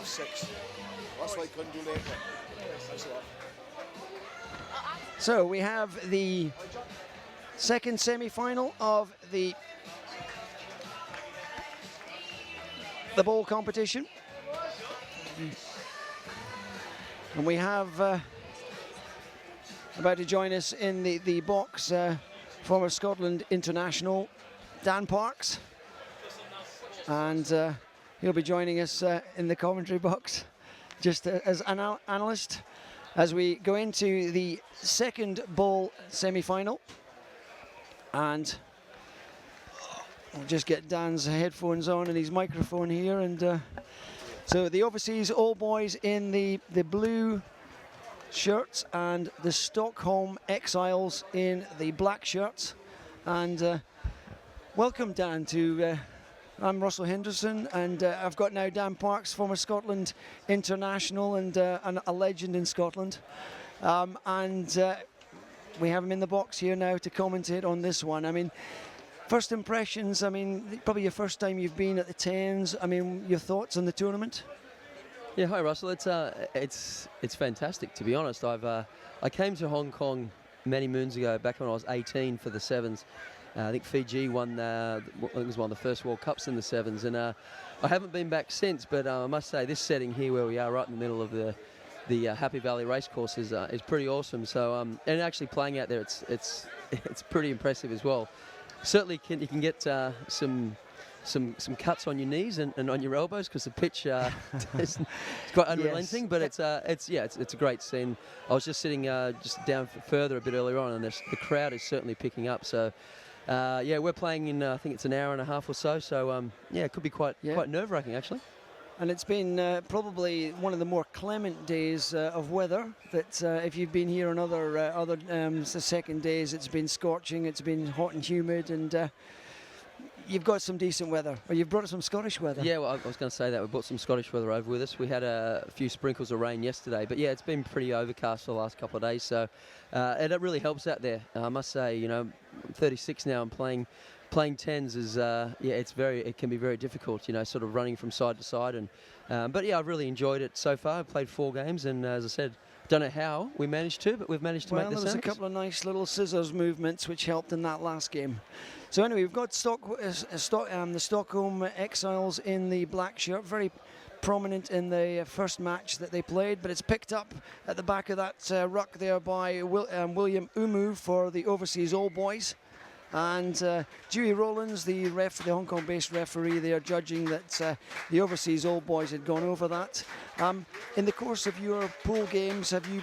6:30. That's why I couldn't do later. Thanks a lot. So we have the second semi-final of the ball competition. And we have about to join us in the box, former Scotland international, Dan Parks. And he'll be joining us in the commentary box, just as an analyst, as we go into the second ball semi-final. And we'll just get Dan's headphones on and his microphone here. And so the overseas all boys in the blue shirts and the Stockholm Rxiles in the black shirts. And welcome, Dan, to... I'm Russell Henderson, and I've got now Dan Parks, former Scotland international and a legend in Scotland. We have him in the box here now to commentate on this one. I mean, first impressions, I mean, probably your first time you've been at the Tens. I mean, your thoughts on the tournament? Yeah, hi Russell. It's fantastic, to be honest. I came to Hong Kong many moons ago, back when I was 18 for the Sevens. I think Fiji won, I think it was one of the first World Cups in the Sevens, and I haven't been back since. But I must say, this setting here, where we are, right in the middle of the Happy Valley Racecourse, is pretty awesome. So and actually playing out there, it's pretty impressive as well. Certainly, you can get some cuts on your knees and on your elbows, because the pitch it's quite unrelenting. Yes. But it's a great scene. I was just sitting just down further a bit earlier on, and the crowd is certainly picking up. So. We're playing in, I think it's an hour and a half or so. So, it could be quite nerve-wracking, actually. And it's been probably one of the more clement days of weather. That if you've been here on other second days, it's been scorching, it's been hot and humid, and you've got some decent weather. Or you've brought some Scottish weather. Yeah, well, I was going to say that. We brought some Scottish weather over with us. We had a few sprinkles of rain yesterday. But, yeah, it's been pretty overcast for the last couple of days. So it really helps out there. I must say, I'm 36 now and playing tens is, it can be very difficult, sort of running from side to side. But, I've really enjoyed it so far. I've played 4 games. And, as I said, don't know how we managed to, but we've managed to make the there was a couple of nice little scissors movements which helped in that last game. So anyway, we've got the Stockholm Rxiles in the black shirt, very prominent in the first match that they played, but it's picked up at the back of that ruck there by William Umu for the overseas all boys. And Dewey Rowlands, the Hong Kong-based referee, they are judging that the overseas all boys had gone over that. In the course of your pool games, have you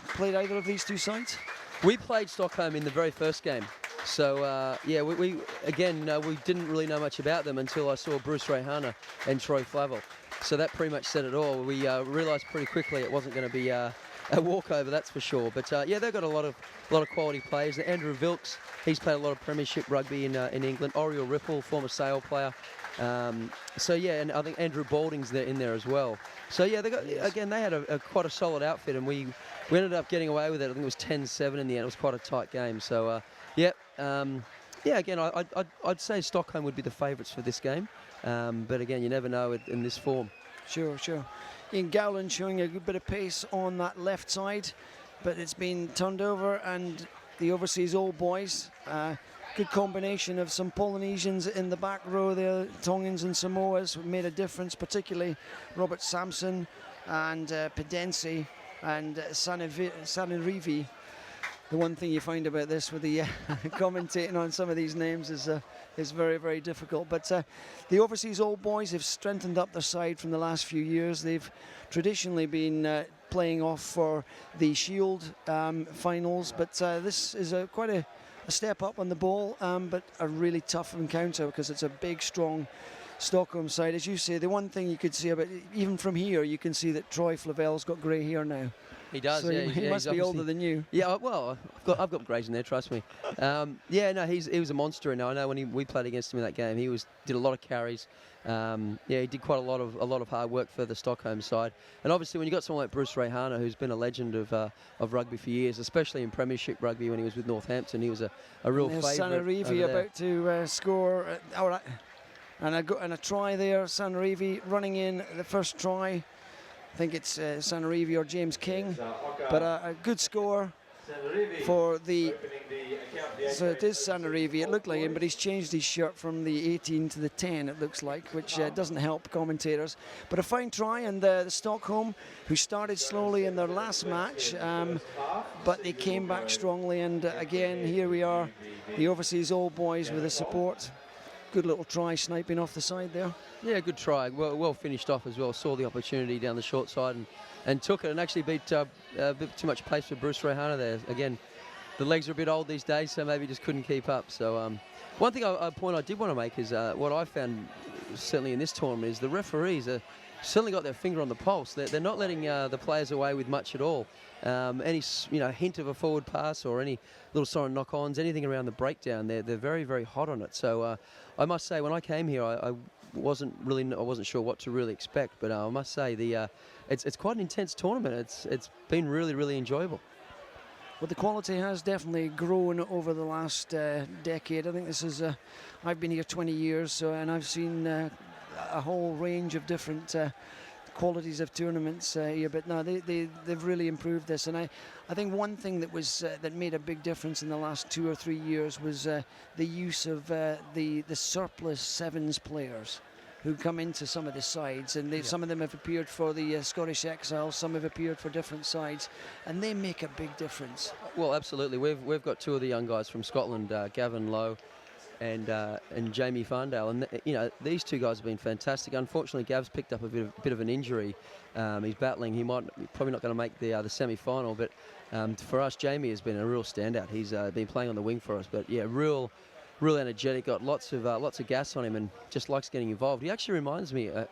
played either of these two sides? We played Stockholm in the very first game. So, we didn't really know much about them until I saw Bruce Rehana and Troy Flavel. So that pretty much said it all. We realised pretty quickly it wasn't going to be a walkover, that's for sure. But they've got a lot of quality players. Andrew Vilks, he's played a lot of Premiership rugby in England. Oriel Ripple, former Sale player. And I think Andrew Balding's in there as well. So they got they had a quite a solid outfit, and we ended up getting away with it. I think it was 10-7 in the end. It was quite a tight game. So I'd say Stockholm would be the favourites for this game. But again, you never know in this form. Sure. Ian Gowland showing a good bit of pace on that left side, but it's been turned over, and the overseas all boys. Good combination of some Polynesians in the back row there, Tongans and Samoas made a difference, particularly Robert Sampson and Pedensi and Sanerivi. The one thing you find about this with the commentating on some of these names is very, very difficult. But the overseas all boys have strengthened up their side from the last few years. They've traditionally been playing off for the Shield finals, but this is quite a step up on the ball, but a really tough encounter because it's a big, strong Stockholm side. As you say, the one thing you could see about it, even from here, you can see that Troy Flavel's got grey hair now. He does, so he must be older than you. Yeah, well, I've got greys in there, trust me. He was a monster, and I know when we played against him in that game, he did a lot of carries. He did quite a lot of hard work for the Stockholm side. And obviously, when you got someone like Bruce Rehana, who's been a legend of rugby for years, especially in Premiership rugby when he was with Northampton, he was a real favourite. Sanerivi about to score. And a try there, Sanarivi running in the first try. I think it's Sanarivi or James King, but a good score for the. So it is Sanarivi. It looked like him, but he's changed his shirt from the 18 to the 10. It looks like, which doesn't help commentators. But a fine try, and the Stockholm, who started slowly in their last match, but they came back strongly. And again, here we are, the overseas Old Boys with the support. Good little try sniping off the side there. Yeah, good try. Well finished off as well. Saw the opportunity down the short side and took it, and actually beat a bit too much pace for Bruce Rehana there. Again, the legs are a bit old these days, so maybe just couldn't keep up. So one thing I did want to make is what I found certainly in this tournament is the referees are certainly got their finger on the pulse. They're not letting the players away with much at all. Any hint of a forward pass or any little sort of knock-ons, anything around the breakdown, they're very, very hot on it. So I must say, when I came here, I wasn't sure what to really expect, but I must say it's quite an intense tournament. It's been really, really enjoyable. Well, the quality has definitely grown over the last decade. I think this is I've been here 20 years, and I've seen a whole range of different qualities of tournaments here, but no, they've really improved this. And I think one thing that was that made a big difference in the last 2 or 3 years was the use of the surplus sevens players who come into some of the sides, and some of them have appeared for the Scottish Rxiles, some have appeared for different sides, and they make a big difference. Well, absolutely. We've got 2 of the young guys from Scotland, Gavin Lowe and Jamie Farndale, and these 2 guys have been fantastic. Unfortunately, Gav's picked up a bit of an injury. He's battling. Probably not going to make the semi-final, but for us, Jamie has been a real standout. He's been playing on the wing for us, but yeah, real energetic. Got lots of gas on him, and just likes getting involved. He actually reminds me a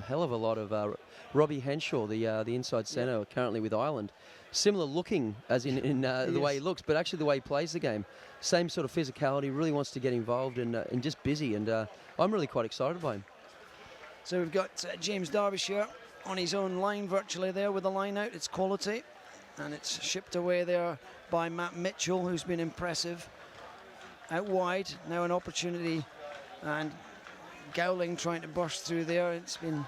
hell of a lot of Robbie Henshaw, the inside centre, currently with Ireland. Similar looking, as in the way he looks, but actually the way he plays the game. Same sort of physicality, really wants to get involved and just busy, and I'm really quite excited by him. So we've got James Derbyshire on his own line virtually there with the line out. It's quality, and it's shipped away there by Matt Mitchell, who's been impressive. Out wide, now an opportunity, and Gowling trying to burst through there. It's been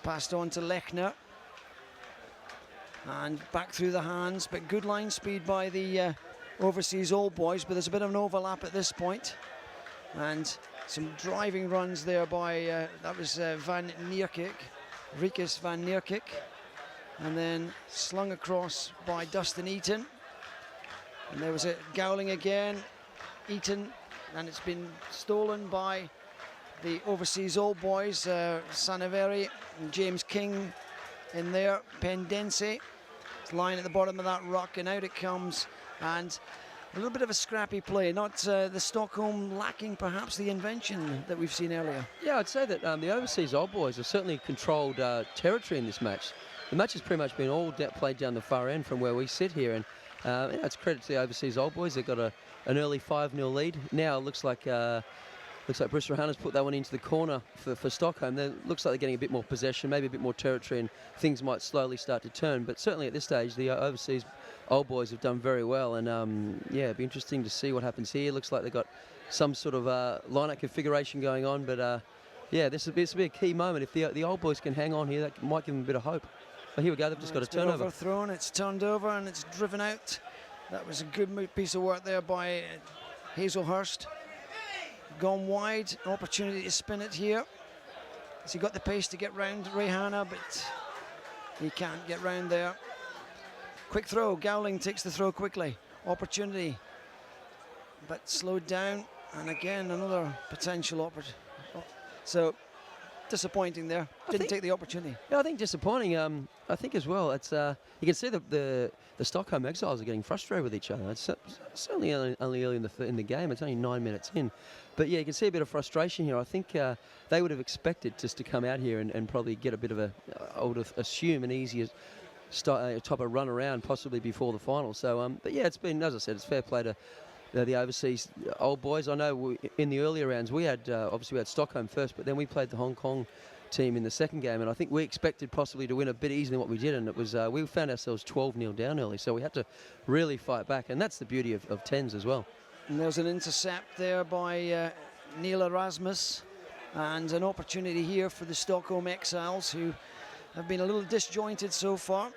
passed on to Lechner. And back through the hands, but good line speed by the overseas Old Boys, but there's a bit of an overlap at this point. And some driving runs there by, that was Van Nierkik, Rikus Van Nierkik. And then slung across by Dustin Eaton. And there was a Gowling again, Eaton, and it's been stolen by the overseas Old Boys, Sanaveri and James King in there, Pendense. Line at the bottom of that ruck, and out it comes, and a little bit of a scrappy play. Not the Stockholm lacking perhaps the invention that we've seen earlier. Yeah, I'd say that the overseas Old Boys have certainly controlled territory in this match. The match has pretty much been all played down the far end from where we sit here, and it's credit to the overseas Old Boys. They've got an early 5-0 lead. Now it looks like Bruce Rahana's put that one into the corner for Stockholm. Looks like they're getting a bit more possession, maybe a bit more territory, and things might slowly start to turn. But certainly at this stage, the overseas Old Boys have done very well. And yeah, it'd be interesting to see what happens here. Looks like they've got some sort of lineup configuration going on. But yeah, this will be a key moment. If the Old Boys can hang on here, that might give them a bit of hope. But here we go, they've just got a turnover. Overthrown, it's turned over, and it's driven out. That was a good piece of work there by Hazelhurst. Gone wide, an opportunity to spin it here. Has he got the pace to get round Rehana, but he can't get round there. Quick throw, Gowling takes the throw quickly. Opportunity, but slowed down, and again another potential opportunity. So disappointing there. Didn't take the opportunity. Yeah, I think disappointing. I think as well. It's you can see the Stockholm Exiles are getting frustrated with each other. It's certainly only early in the game. It's only 9 minutes in, but yeah, you can see a bit of frustration here. I think they would have expected just to come out here and probably get a bit of I would assume an easier type of run around possibly before the final. So, but yeah, it's been, as I said, it's fair play to the overseas Old Boys. I know in the earlier rounds we had obviously we had Stockholm first, but then we played the Hong Kong team in the second game, and I think we expected possibly to win a bit easier than what we did, and it was we found ourselves 12-0 down early, so we had to really fight back, and that's the beauty of Tens as well. And there's an intercept there by Neil Erasmus, And an opportunity here for the Stockholm Rxiles, who have been a little disjointed so far,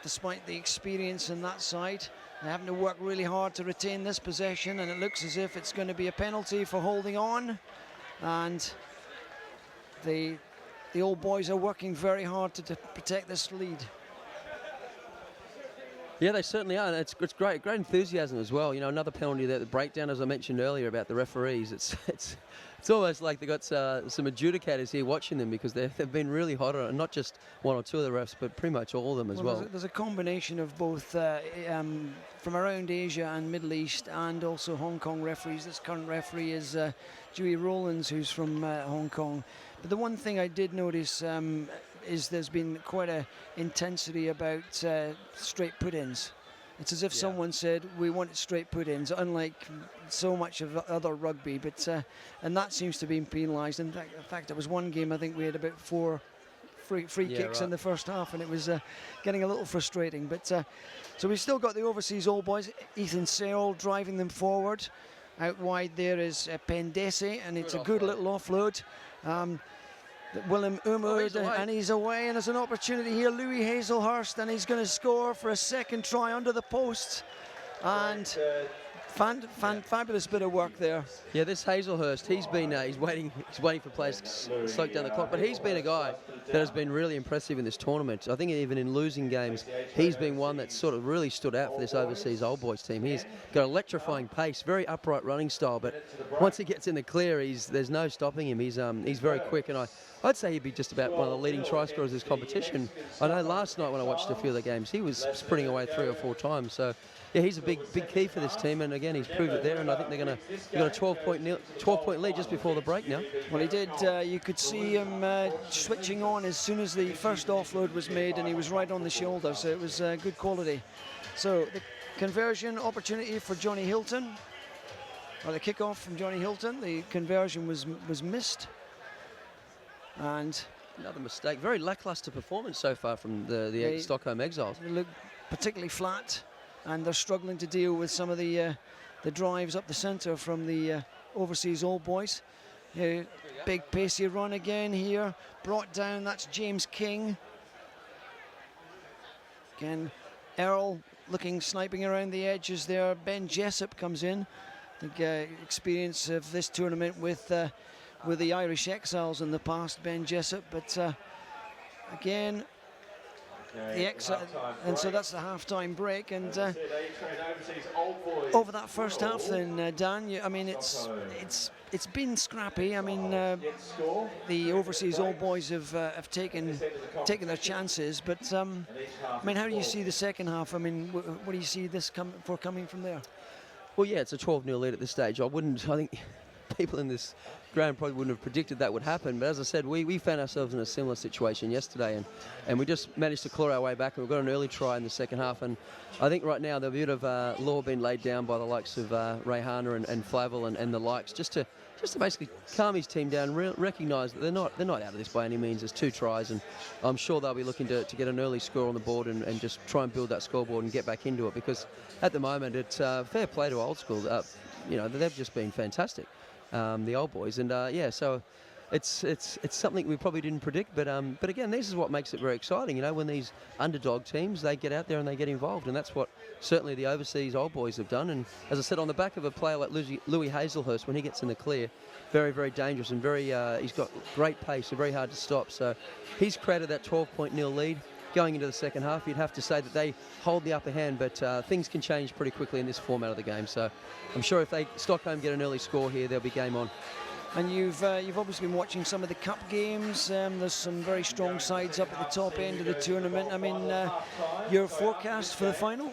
despite the experience on that side. They're having to work really hard to retain this possession, and it looks as if it's going to be a penalty for holding on. And the old boys are working very hard to protect this lead. Yeah, they certainly are, and it's great enthusiasm as well. You know, another penalty there, the breakdown, as I mentioned earlier about the referees. It's almost like they've got some adjudicators here watching them, because they've been really hot on it, and not just one or two of the refs, but pretty much all of them as well. There's a combination of both from around Asia and Middle East, and also Hong Kong referees. This current referee is Dewey Rowlands, who's from Hong Kong. But the one thing I did notice is there's been quite a intensity about straight put-ins. It's as if someone said, we want straight put-ins, unlike so much of other rugby. But and that seems to be penalised. In fact, there was one game, I think we had about 4 free kicks in the first half, and it was getting a little frustrating. But so we've still got the overseas All Boys. Ethan Searle driving them forward. Out wide there is Pendesi, and it's a good little offload. Willem Umud, and he's away, and there's an opportunity here. Louis Hazelhurst, and he's going to score for a second try under the post. And fabulous bit of work there. Yeah, this Hazelhurst, he's waiting for players to slow down the clock, but he's been a guy that has been really impressive in this tournament. I think even in losing games, he's been one that sort of really stood out for this overseas Old Boys team. He's got electrifying pace, very upright running style, but once he gets in the clear, there's no stopping him. He's very quick, and I'd say he'd be just about one of the leading try scorers of this competition. I know last night when I watched a few of the games, he was sprinting away 3 or 4 times. So yeah, he's a big key for this team, and again, he's proved it there. And I think they've got a 12-point lead just before the break now. Well, he did. You could see him switching on as soon as the first offload was made, and he was right on the shoulder. So it was good quality. So the conversion opportunity for Johnny Hilton, or the kickoff from Johnny Hilton. The conversion was missed. And another mistake. Very lacklustre performance so far from the Stockholm Rxiles. They look particularly flat, and they're struggling to deal with some of the drives up the centre from the overseas Old Boys. Big pacey run again here, brought down. That's James King. Again, Earl sniping around the edges there. Ben Jessup comes in. I think experience of this tournament with the Irish Rxiles in the past, Ben Jessup, but again, and so that's the half-time break, and over that first half then, Dan, I mean, it's been scrappy. I mean, the overseas Old Boys have taken their chances, but I mean, how do you see the second half? I mean, what do you see this coming from there? Well, yeah, it's a 12-0 lead at this stage. I think people in this ground probably wouldn't have predicted that would happen, but as I said, we found ourselves in a similar situation yesterday, and we just managed to claw our way back, and we got an early try in the second half. And I think right now there'll be a bit of law being laid down by the likes of Ray Harner and Flavel and the likes, just to basically calm his team down, recognise that they're not out of this by any means. There's 2 tries, and I'm sure they'll be looking to get an early score on the board and just try and build that scoreboard and get back into it, because at the moment it's fair play to Old School. You know, they've just been fantastic. The Old Boys, and yeah, so it's something we probably didn't predict, but again, this is what makes it very exciting. You know, when these underdog teams, they get out there and they get involved, and that's what certainly the overseas Old Boys have done. And as I said, on the back of a player like Louis Hazelhurst, when he gets in the clear, very, very dangerous, and he's got great pace and very hard to stop. So he's created that 12-0 lead. Going into the second half, you'd have to say that they hold the upper hand, but things can change pretty quickly in this format of the game. So I'm sure if Stockholm get an early score here, there'll be game on. And you've obviously been watching some of the cup games. There's some very strong sides up at the top end of the tournament. I mean, your forecast for the final?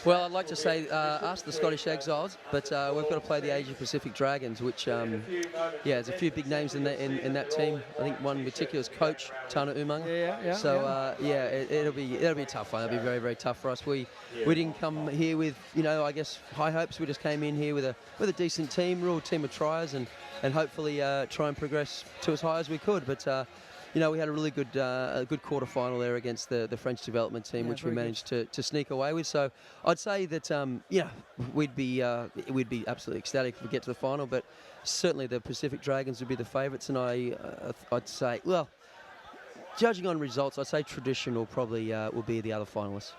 Well, I'd like to say ask the Scottish Rxiles, but we've got to play the Asia Pacific Dragons, which there's a few big names in that team. I think one in particular is coach Tana Umang. It'll be a tough one. It'll be very, very tough for us. We didn't come here with I guess high hopes. We just came in here with a decent team, real team of triers, and hopefully try and progress to as high as we could. But you know, we had a really good a good quarter final there against the French development team, Yeah, which we very managed to sneak away with. So I'd say that we'd be absolutely ecstatic if we get to the final, but certainly the Pacific Dragons would be the favourites, and I'd say, well, judging on results, I'd say Traditional probably will be the other finalists.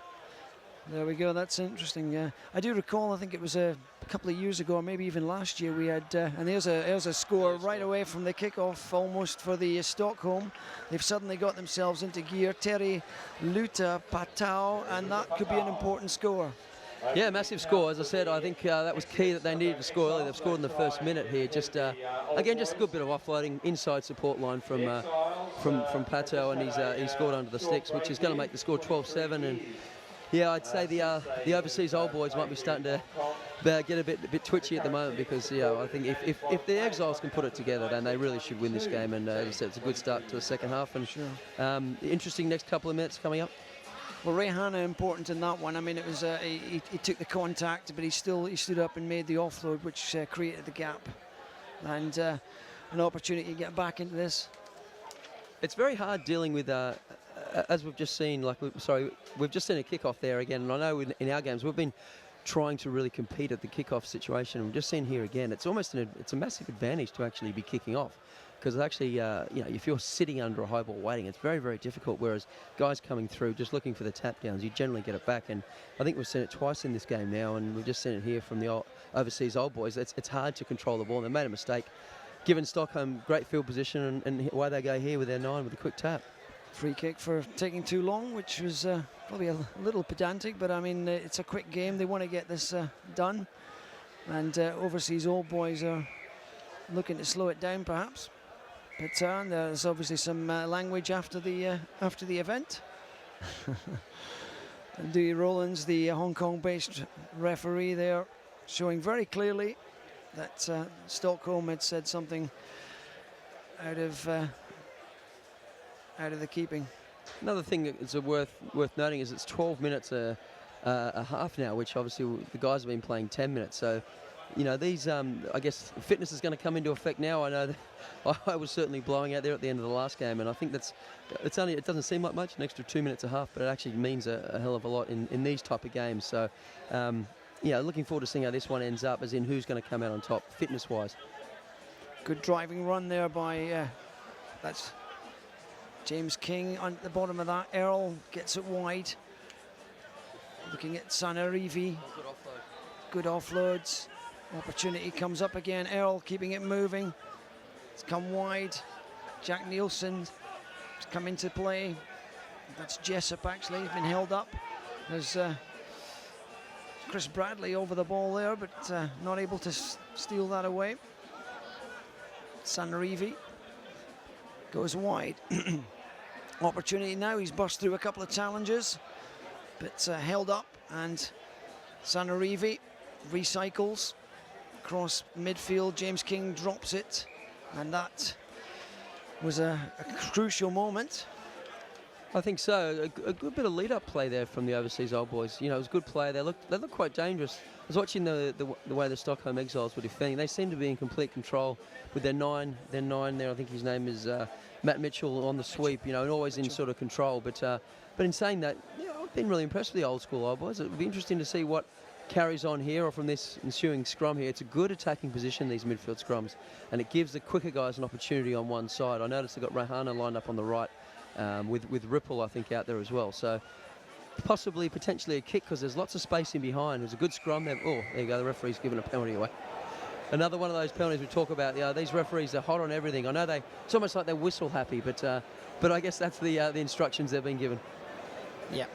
There we go. That's interesting. Yeah, I do recall. I think it was a couple of years ago, or maybe even last year. We had, and there's a score right away from the kickoff, almost for the Stockholm. They've suddenly got themselves into gear. Terry Luta Patau, and that could be an important score. Yeah, massive score. As I said, I think that was key that they needed to score early. They've scored in the first minute here. Just again, just a good bit of offloading, inside support line from Pato, and he's scored under the sticks, which is going to make the score 12-7. And yeah, I'd say the overseas old boys might be starting to get a bit twitchy at the moment, because I think if the Exiles can put it together, then they really should win this game. And as I said, it's a good start to the second half. And sure. Interesting next couple of minutes coming up. Well, Rehana important in that one. I mean, it was he took the contact, but he stood up and made the offload, which created the gap, and an opportunity to get back into this. It's very hard dealing with, as we've just seen. We've just seen a kickoff there again, and I know in our games we've been trying to really compete at the kickoff situation. We've just seen here again. It's almost it's a massive advantage to actually be kicking off. Because actually, if you're sitting under a high ball waiting, it's very, very difficult. Whereas guys coming through, just looking for the tap downs, you generally get it back. And I think we've seen it twice in this game now, and we've just seen it here from the overseas old boys. It's hard to control the ball, and they made a mistake, given Stockholm great field position, and away they go here with their 9 with a quick tap. Free kick for taking too long, which was probably a little pedantic, but I mean, it's a quick game. They want to get this done, and overseas old boys are looking to slow it down, perhaps. But there's obviously some language after the event. And Dewey Rollins, the Hong Kong-based referee there, showing very clearly that Stockholm had said something out of the keeping. Another thing that's worth noting is it's 12 minutes a half now, which obviously the guys have been playing 10 minutes. So, you know, these I guess fitness is going to come into effect now. I know that I was certainly blowing out there at the end of the last game, and I think it doesn't seem like much, an extra 2 minutes a half, but it actually means a hell of a lot in these type of games. So, looking forward to seeing how this one ends up, as in who's going to come out on top fitness-wise. Good driving run there by that's James King on the bottom of that. Earl gets it wide. Looking at Sanarivi. Good offloads. Opportunity comes up again. Earl keeping it moving. It's come wide. Jack Nielsen has come into play. That's Jessup actually. He's been held up. There's Chris Bradley over the ball there, but not able to steal that away. Sanarivi goes wide. Opportunity now. He's burst through a couple of challenges, but held up, and Sanarivi recycles across midfield. James King drops it, and that was a crucial moment. I think so. A good bit of lead-up play there from the overseas old boys. You know, it was a good play. They look quite dangerous. I was watching the way the Stockholm Exiles were defending. They seem to be in complete control with their 9 there. I think his name is Matt Mitchell on the sweep. You know, and always in sort of control. But in saying that, I've been really impressed with the old school old boys. It would be interesting to see what carries on here or from this ensuing scrum here. It's a good attacking position, these midfield scrums, and it gives the quicker guys an opportunity on one side. I noticed they've got Rahana lined up on the right with Ripple, I think, out there as well. So potentially a kick, because there's lots of space in behind. There's a good scrum there. Oh, there you go. The referee's given a penalty away. Another one of those penalties we talk about. These referees are hot on everything. I know it's almost like they're whistle happy, but I guess that's the instructions they've been given. Yeah.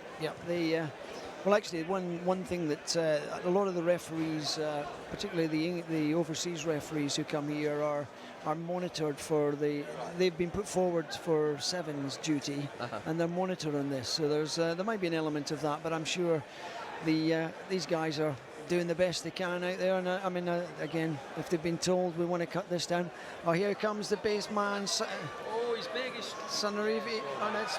Well, actually, one thing that a lot of the referees, particularly the overseas referees who come here, are monitored for they've been put forward for sevens duty, and they're monitoring this. So there might be an element of that, but I'm sure these guys are doing the best they can out there. And I mean, again, if they've been told we want to cut this down, here comes the base man. He's big. Sanarivi, and that's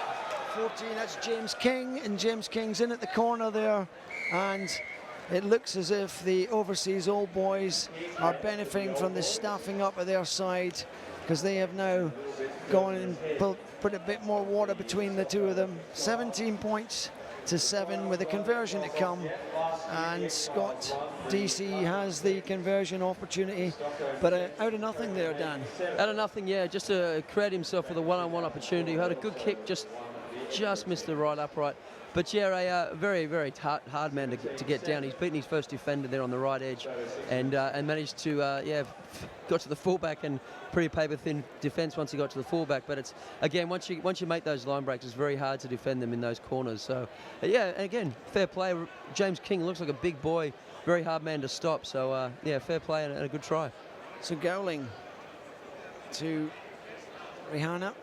14, that's James King, and James King's in at the corner there, and it looks as if the overseas old boys are benefiting from the staffing up at their side, because they have now gone and put a bit more water between the two of them. 17 points to 7 with a conversion to come, and Scott DC has the conversion opportunity, but out of nothing there, Dan. Out of nothing, yeah, just to create himself with a one-on-one opportunity. He had a good kick, just missed the right upright. But yeah, a very, very hard man to get down. He's beaten his first defender there on the right edge, and managed to got to the fullback, and pretty paper-thin defence once he got to the fullback. But it's, again, once you make those line breaks, it's very hard to defend them in those corners. So yeah, and again, fair play. James King looks like a big boy, very hard man to stop. So yeah, fair play and a good try. So Gowling to Rihanna.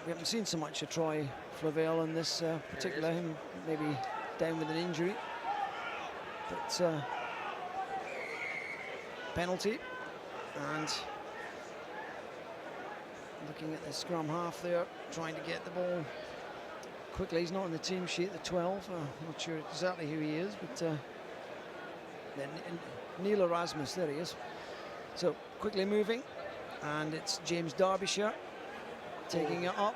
We haven't seen so much of Troy Flavel in this particular, him maybe down with an injury. But penalty, and looking at the scrum half there, trying to get the ball quickly. He's not on the team sheet, the 12. I'm not sure exactly who he is, but then Neil Erasmus, there he is. So quickly moving, and it's James Derbyshire taking it up.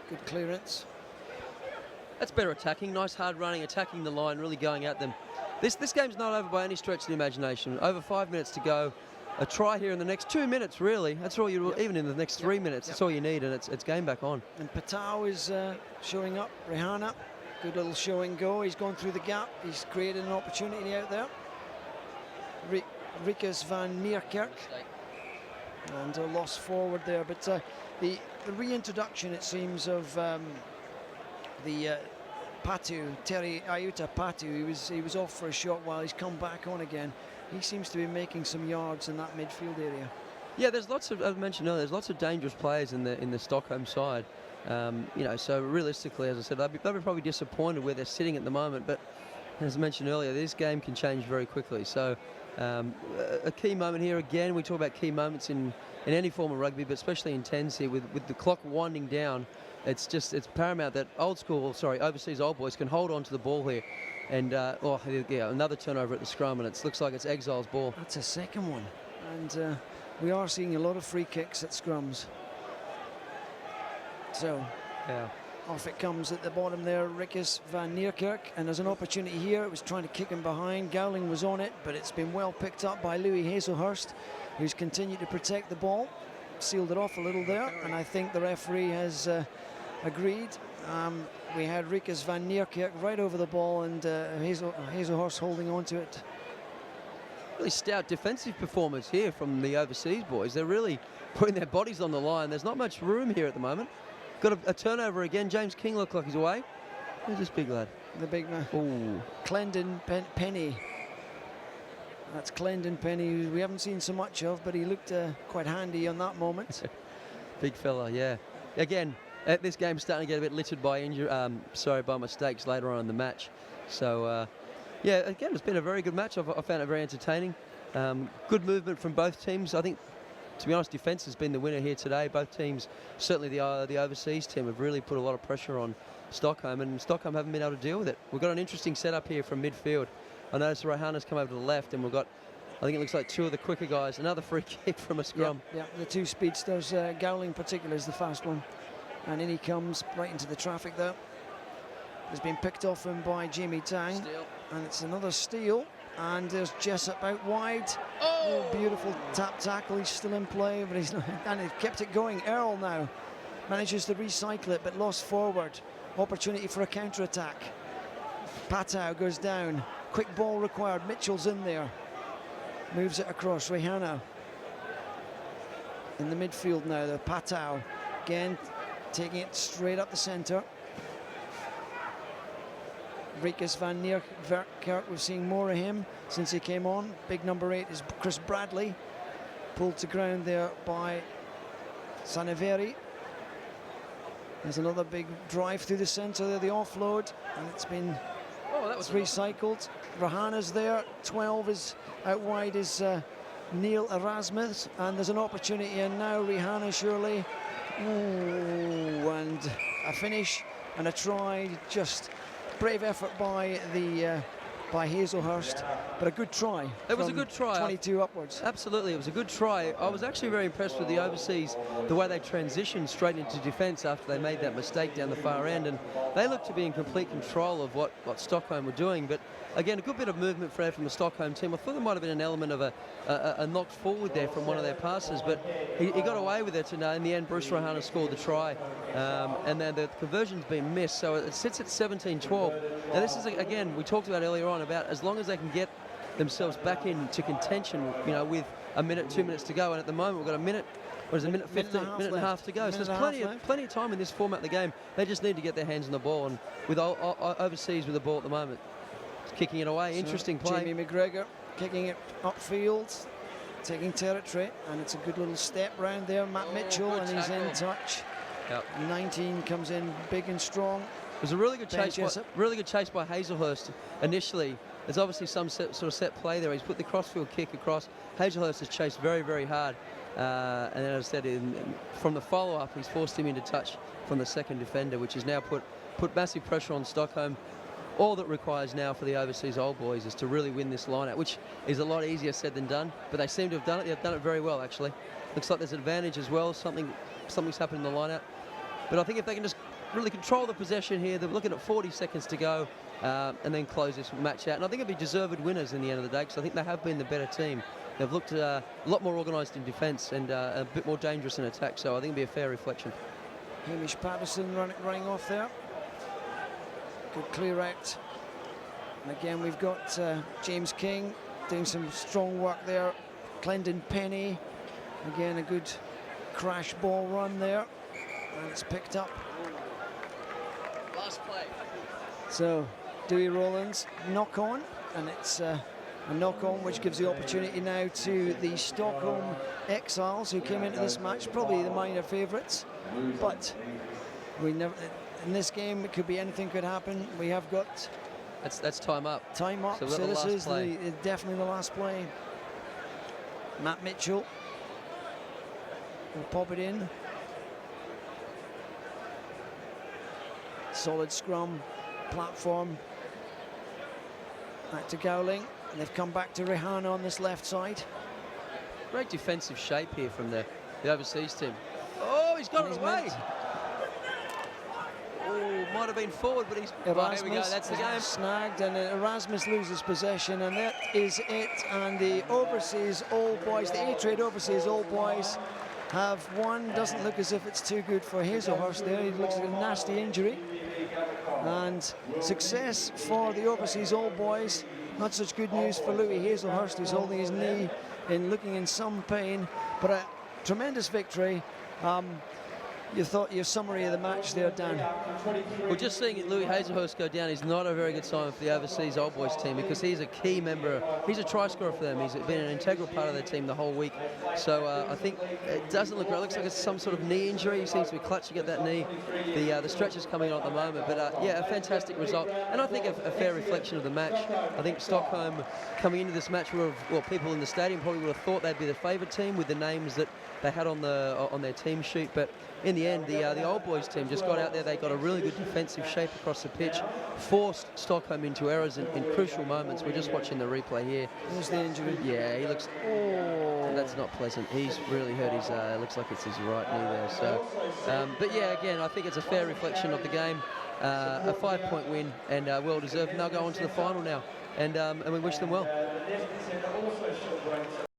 Good clearance. That's better attacking, nice hard running, attacking the line, really going at them. This game's not over by any stretch of the imagination. Over 5 minutes to go. A try here in the next 2 minutes, really. That's all you, even in the next 3 minutes, that's all you need, and it's game back on. And Patau is showing up. Rihanna, good little show and go. He's gone through the gap. He's created an opportunity out there. Rikus van Meerkerk. And a loss forward there, but the reintroduction, it seems, of the Patu, Terry Ayuta Patu, he was off for a short while. He's come back on again. He seems to be making some yards in that midfield area. Yeah, there's lots of, as I mentioned earlier, there's lots of dangerous players in the Stockholm side. You know, so realistically, as I said, they'll be probably disappointed where they're sitting at the moment. But as I mentioned earlier, this game can change very quickly. So a key moment here again. We talk about key moments in any form of rugby, but especially in tens here, with the clock winding down. It's paramount that overseas old boys can hold on to the ball here. And another turnover at the scrum, and it looks like it's Exile's ball. That's a second one, and we are seeing a lot of free kicks at scrums. So yeah, off it comes at the bottom there, Rikus van Meerkerk, and there's an opportunity here. It was trying to kick him behind. Gowling was on it, but it's been well picked up by Louis Hazelhurst, who's continued to protect the ball. Sealed it off a little there, and I think the referee has agreed. We had Rikus van Meerkerk right over the ball, and Hazelhurst holding on to it. Really stout defensive performance here from the overseas boys. They're really putting their bodies on the line. There's not much room here at the moment. Got a turnover again. James King looked like he's away. Who's this big lad? The big man. Ooh. Clendon Penny. That's Clendon Penny, who we haven't seen so much of, but he looked quite handy on that moment. Big fella, yeah. Again, this game's starting to get a bit littered by by mistakes later on in the match. So, yeah, again, it's been a very good match. I found it very entertaining. Good movement from both teams. I think, to be honest, defence has been the winner here today. Both teams, certainly the overseas team, have really put a lot of pressure on Stockholm, and Stockholm haven't been able to deal with it. We've got an interesting setup here from midfield. I noticed Rohana's come over to the left, and we've got, I think it looks like two of the quicker guys. Another free kick from a scrum. Yeah, the two speedsters. Gowling in particular is the fast one. And in he comes right into the traffic there. Has been picked off him by Jamie Tang. Steal. And it's another steal. And there's Jessup out wide. Oh, beautiful tap tackle. He's still in play, but he's not, and he kept it going. Earl now manages to recycle it, but lost forward. Opportunity for a counter-attack. Patau goes down. Quick ball required. Mitchell's in there. Moves it across. Rihanna in the midfield now. The Patau again taking it straight up the centre. Rikus van Meerkerk, we're seeing more of him since he came on. Big number 8 is Chris Bradley. Pulled to ground there by Saneveri. There's another big drive through the centre there, the offload, and it's been recycled. Rahana's there. 12 is out wide is Neil Erasmus, and there's an opportunity, and now Rihanna surely. Ooh, and a finish and a try. Just brave effort by the by Hazelhurst, but a good try. It was a good try. 22 upwards. Absolutely, it was a good try. I was actually very impressed with the overseas, the way they transitioned straight into defence after they made that mistake down the far end, and they looked to be in complete control of what Stockholm were doing. But again, a good bit of movement from the Stockholm team. I thought there might have been an element of a knocked forward there from one of their passes, but he got away with it, and in the end, Bruce Rahana scored the try, and then the conversion's been missed, so it sits at 17-12. Now this is, again, we talked about earlier on about as long as they can get themselves back into contention, you know, with a minute, 2 minutes to go, and at the moment we've got a minute, what is it, minute 15, minute and a half to go. So there's plenty of time in this format of the game. They just need to get their hands on the ball, and with overseas with the ball at the moment, kicking it away. So interesting play. Jamie McGregor kicking it upfield, taking territory, and it's a good little step round there. Matt Mitchell, and he's in touch. Yep. 19 comes in big and strong. It was a really good chase by Hazelhurst initially. There's obviously some sort of set play there. He's put the crossfield kick across. Hazelhurst has chased very, very hard. And then, as I said, from the follow-up, he's forced him into touch from the second defender, which has now put massive pressure on Stockholm. All that requires now for the overseas old boys is to really win this line-out, which is a lot easier said than done. But they seem to have done it. They've done it very well, actually. Looks like there's an advantage as well. Something's happened in the line-out. But I think if they can just really control the possession here, they're looking at 40 seconds to go, and then close this match out. And I think it'll be deserved winners in the end of the day, because I think they have been the better team. They've looked a lot more organised in defence and a bit more dangerous in attack, so I think it'll be a fair reflection. Hamish Patterson running off there. Good clear out. And again, we've got James King doing some strong work there. Clendon Penny, again, a good crash ball run there. And it's picked up. Last play. So, Dewey Rowlands knock on, and it's a knock on which gives the opportunity now to the Stockholm Rxiles, who came into this match probably the minor favourites, but we never, in this game it could be anything could happen. We have got that's time up. Time up. So this is definitely the last play. Matt Mitchell will pop it in. Solid scrum platform. Back to Gowling, and they've come back to Rahana on this left side. Great defensive shape here from the overseas team. Oh, he's got it away. Oh, might have been forward, but he's... Erasmus, here we go, that's the game. Snagged, and Erasmus loses possession, and that is it. And the overseas Old Boys, the A-Trade overseas Old Boys, have won. Doesn't look as if it's too good for Hazelhurst there. He looks like a nasty injury. And success for the overseas Old Boys. Not such good news for Louis Hazelhurst, who's holding his knee and looking in some pain, but a tremendous victory. You thought your summary of the match there, Dan? Well, just seeing Louis Hazelhurst go down is not a very good sign for the overseas Old Boys team, because he's a key member. He's a try scorer for them. He's been an integral part of their team the whole week. So I think it doesn't look right. It looks like it's some sort of knee injury. He seems to be clutching at that knee. The stretch is coming on at the moment. But yeah, a fantastic result. And I think a fair reflection of the match. I think Stockholm coming into this match, well, people in the stadium probably would have thought they'd be the favourite team with the names that they had on their team sheet. But in the end, the Old Boys team just got out there. They got a really good defensive shape across the pitch, forced Stockholm into errors in crucial moments. We're just watching the replay here. Who's the injury? Yeah, he looks... Oh, that's not pleasant. He's really hurt his... looks like it's his right knee there. So, but yeah, again, I think it's a fair reflection of the game. A 5-point win, and well deserved. And they'll go on to the final now, and we wish them well.